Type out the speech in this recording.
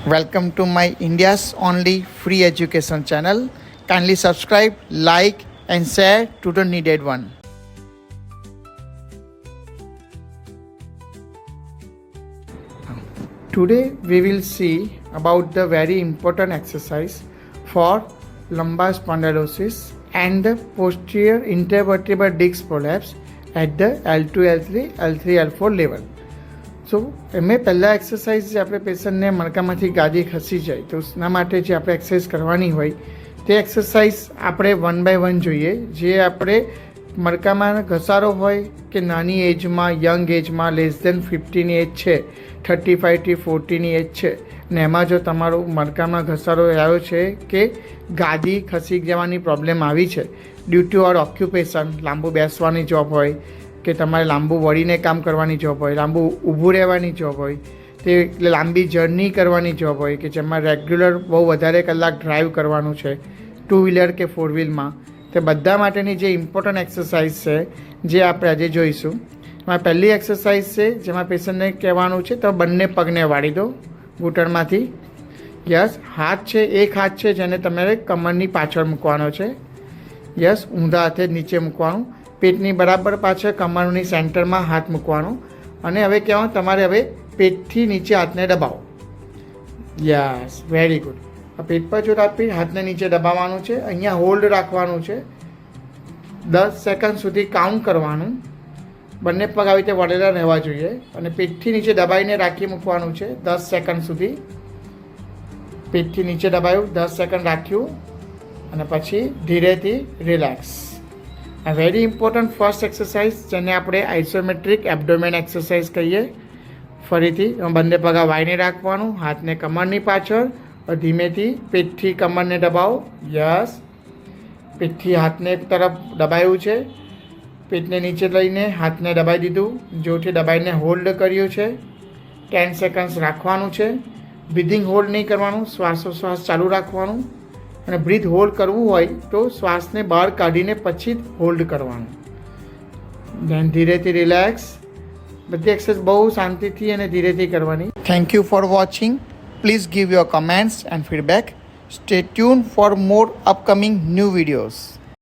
Welcome to my India's only free education channel. Kindly subscribe, like and share to the needed one. Today we will see about the very important exercise for lumbar spondylosis and the posterior intervertebral disc prolapse at the L2, L3, L3, L4 level. સો એમે પહેલાં exercise જે આપણે પેશન્ટને મણકામાંથી ગાદી ખસી જાય તો એના માટે જે આપણે એક્સરસાઇઝ કરવાની હોય તે એક્સરસાઇઝ આપણે 1 by 1 જોઈએ. જે આપણે મણકામાં ઘસારો હોય કે નાની એજમાં, યંગ એજમાં, લેસ દેન 15 એજ છે, 35 થી 40ની એજ છે ને એમાં જો તમારો મણકામાં ઘસારો આવ્યો છે કે ગાદી ખસી જવાની પ્રોબ્લેમ આવી છે ડ્યુ ટુ અવર ઓક્યુપેશન, લાંબુ બેસવાની જોબ હોય કે તમારે લાંબુ વળીને કામ કરવાની જોબ હોય, લાંબુ ઊભું રહેવાની જોબ હોય, તે એટલે લાંબી જર્ની કરવાની જોબ હોય કે જેમાં રેગ્યુલર બહુ વધારે કલાક ડ્રાઈવ કરવાનું છે 2 વ્હીલર કે 4 વ્હીલમાં, તે બધા માટેની જે ઇમ્પોર્ટન્ટ એક્સરસાઇઝ છે જે આપણે આજે જોઈશું. એમાં પહેલી એક્સરસાઇઝ છે જેમાં પેશન્ટને કહેવાનું છે તો બંને પગને વાળી દો ઘૂંટણમાંથી. યસ, હાથ છે, એક હાથ છે જેને તમારે કમરની પાછળ મૂકવાનો છે. યસ, ઊંધા હાથે નીચે મૂકવાનું, પેટની બરાબર પાછળ કમરની સેન્ટરમાં હાથ મૂકવાનો અને હવે કહેવાનું તમારે હવે પેટથી નીચે હાથને દબાવો. Yes, very good. પેટ પર જોર આપી હાથને નીચે દબાવવાનું છે, અહીંયા હોલ્ડ રાખવાનું છે, 10 સેકન્ડ સુધી કાઉન્ટ કરવાનું. બંને પગ આવી રીતે વળેલા રહેવા જોઈએ અને પેટથી નીચે દબાઈને રાખી મૂકવાનું છે 10 સેકન્ડ સુધી. પેટથી નીચે દબાયું, 10 સેકન્ડ રાખ્યું અને પછી ધીરેથી રિલેક્સ. આ વેરી ઇમ્પોર્ટન્ટ ફર્સ્ટ એક્સરસાઇઝ જેને આપણે આઇસોમેટ્રિક એબ્ડોમેન એક્સરસાઇઝ કહીએ. ફરીથી બંને પગા વાઈને રાખવાનું, હાથને કમરની પાછળ, ધીમેથી પેટથી કમરને દબાવો. યસ, પેટથી હાથને એક તરફ દબાયું છે, પેટને નીચે લઈને હાથને દબાઈ દીધું, જોરથી દબાઈને હોલ્ડ કર્યું છે, 10 સેકન્ડ્સ રાખવાનું છે. બ્રીધિંગ હોલ્ડ નહીં કરવાનું, શ્વાસોશ્વાસ ચાલુ રાખવાનું અને બ્રીથ હોલ્ડ કરવું હોય તો શ્વાસને બહાર કાઢીને પછી જ હોલ્ડ કરવાનું. ધેન ધીરેથી રિલેક્સ. બધી એક્સરસાઇઝ બહુ શાંતિથી અને ધીરેથી કરવાની. Thank you for watching. Please give your comments and feedback. Stay tune for more upcoming new videos.